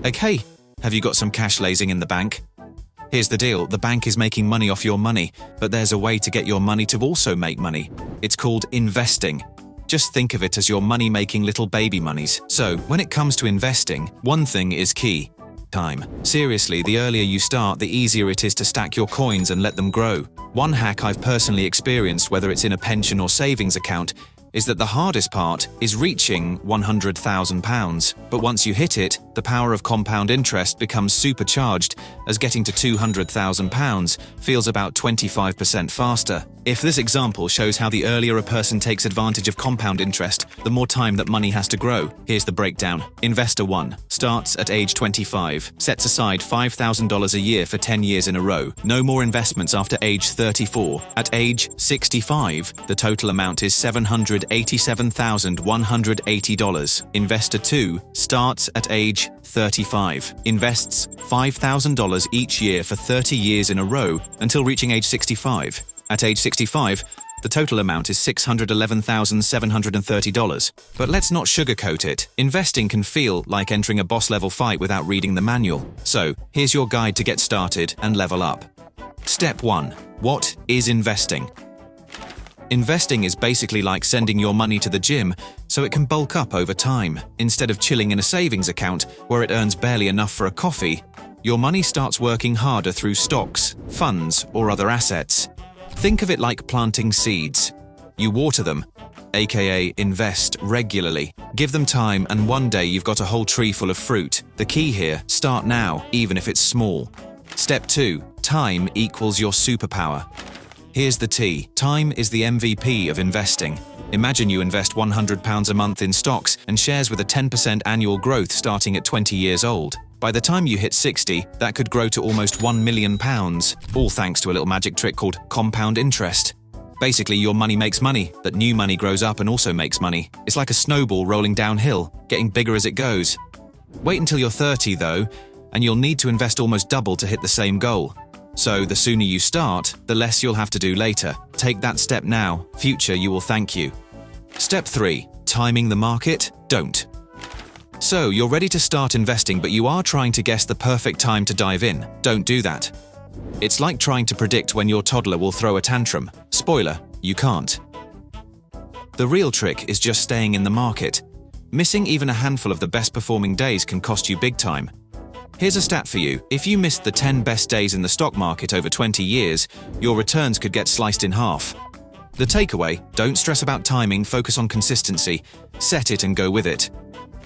Okay, have you got some cash lazing in the bank? Here's the deal, the bank is making money off your money, but there's a way to get your money to also make money. It's called investing. Just think of it as your money-making little baby monies. So, when it comes to investing, one thing is key. Time. Seriously, the earlier you start, the easier it is to stack your coins and let them grow. One hack I've personally experienced, whether it's in a pension or savings account, is that the hardest part is reaching £100,000. But once you hit it, the power of compound interest becomes supercharged, as getting to £200,000 feels about 25% faster. If this example shows how the earlier a person takes advantage of compound interest, the more time that money has to grow. Here's the breakdown. Investor 1 starts at age 25, sets aside $5,000 a year for 10 years in a row. No more investments after age 34. At age 65, the total amount is $787,180. Investor 2 starts at age 35, invests $5,000 each year for 30 years in a row until reaching age 65. At age 65, the total amount is $611,730. But let's not sugarcoat it. Investing can feel like entering a boss-level fight without reading the manual. So, here's your guide to get started and level up. Step 1. What is investing? Investing is basically like sending your money to the gym so it can bulk up over time. Instead of chilling in a savings account where it earns barely enough for a coffee, your money starts working harder through stocks, funds, or other assets. Think of it like planting seeds. You water them, aka invest regularly. Give them time and one day you've got a whole tree full of fruit. The key here, start now, even if it's small. Step 2. Time equals your superpower. Here's the T. Time is the MVP of investing. Imagine you invest £100 a month in stocks and shares with a 10% annual growth starting at 20 years old. By the time you hit 60, that could grow to almost £1 million, all thanks to a little magic trick called compound interest. Basically, your money makes money, but new money grows up and also makes money. It's like a snowball rolling downhill, getting bigger as it goes. Wait until you're 30, though, and you'll need to invest almost double to hit the same goal. So, the sooner you start, the less you'll have to do later. Take that step now, future you will thank you. Step 3. Timing the market? Don't. So, you're ready to start investing, but you are trying to guess the perfect time to dive in. Don't do that. It's like trying to predict when your toddler will throw a tantrum. Spoiler, you can't. The real trick is just staying in the market. Missing even a handful of the best performing days can cost you big time. Here's a stat for you. If you missed the 10 best days in the stock market over 20 years, your returns could get sliced in half. The takeaway, don't stress about timing, focus on consistency. Set it and go with it.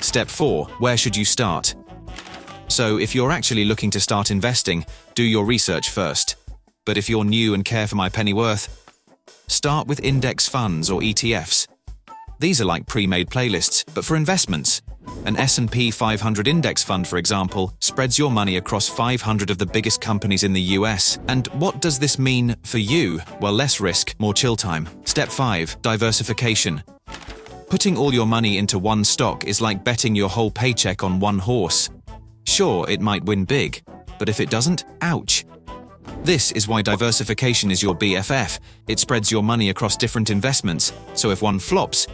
Step 4. Where should you start? So, if you're actually looking to start investing, do your research first. But if you're new and care for my penny worth, start with index funds or ETFs. These are like pre-made playlists, but for investments. An S&P 500 index fund, for example, spreads your money across 500 of the biggest companies in the US. And what does this mean for you? Well, less risk, more chill time. Step 5. Diversification. Putting all your money into one stock is like betting your whole paycheck on one horse. Sure, it might win big, but if it doesn't, ouch. This is why diversification is your BFF. It spreads your money across different investments, so if one flops,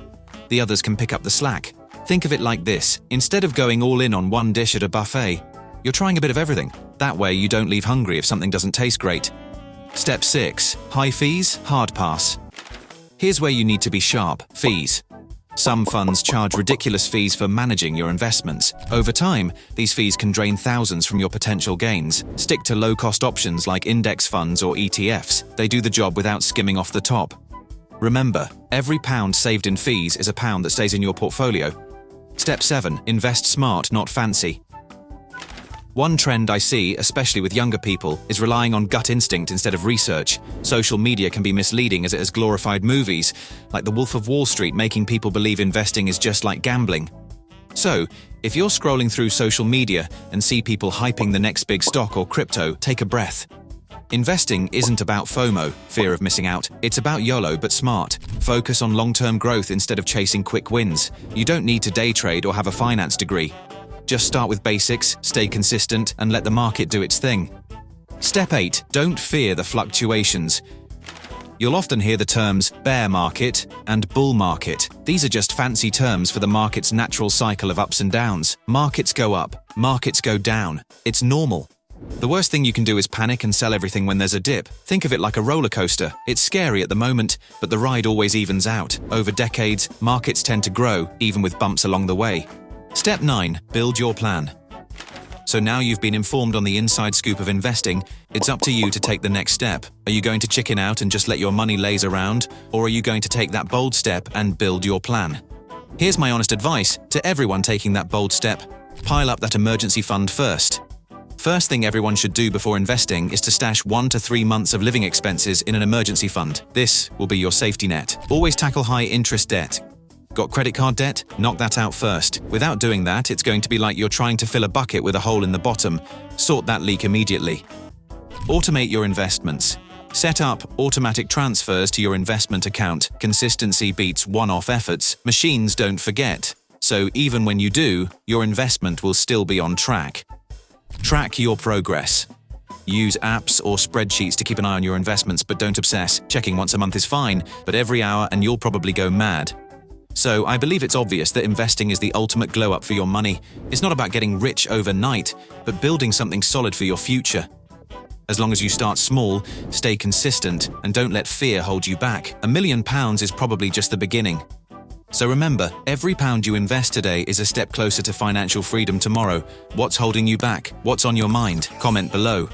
the others can pick up the slack. Think of it like this. Instead of going all in on one dish at a buffet, you're trying a bit of everything. That way you don't leave hungry if something doesn't taste great. Step 6. High fees, hard pass. Here's where you need to be sharp. Fees. Some funds charge ridiculous fees for managing your investments. Over time, these fees can drain thousands from your potential gains. Stick to low-cost options like index funds or ETFs. They do the job without skimming off the top. Remember, every pound saved in fees is a pound that stays in your portfolio. Step 7. Invest smart, not fancy. One trend I see, especially with younger people, is relying on gut instinct instead of research. Social media can be misleading as it has glorified movies, like The Wolf of Wall Street, making people believe investing is just like gambling. So, if you're scrolling through social media and see people hyping the next big stock or crypto, take a breath. Investing isn't about FOMO, fear of missing out. It's about YOLO but smart. Focus on long-term growth instead of chasing quick wins. You don't need to day trade or have a finance degree. Just start with basics, stay consistent, and let the market do its thing. Step 8. Don't fear the fluctuations. You'll often hear the terms bear market and bull market. These are just fancy terms for the market's natural cycle of ups and downs. Markets go up, markets go down. It's normal. The worst thing you can do is panic and sell everything when there's a dip. Think of it like a roller coaster. It's scary at the moment, but the ride always evens out. Over decades, markets tend to grow, even with bumps along the way. Step 9. Build your plan. So now you've been informed on the inside scoop of investing, it's up to you to take the next step. Are you going to chicken out and just let your money laze around, or are you going to take that bold step and build your plan? Here's my honest advice to everyone taking that bold step. Pile up that emergency fund first. First thing everyone should do before investing is to stash 1 to 3 months of living expenses in an emergency fund. This will be your safety net. Always tackle high-interest debt. Got credit card debt? Knock that out first. Without doing that, it's going to be like you're trying to fill a bucket with a hole in the bottom. Sort that leak immediately. Automate your investments. Set up automatic transfers to your investment account. Consistency beats one-off efforts. Machines don't forget. So even when you do, your investment will still be on track. Track your progress. Use apps or spreadsheets to keep an eye on your investments, but don't obsess. Checking once a month is fine, but every hour and you'll probably go mad. So I believe it's obvious that investing is the ultimate glow-up for your money. It's not about getting rich overnight, but building something solid for your future. As long as you start small, stay consistent, and don't let fear hold you back, £1 million is probably just the beginning. So remember, every pound you invest today is a step closer to financial freedom tomorrow. What's holding you back? What's on your mind? Comment below.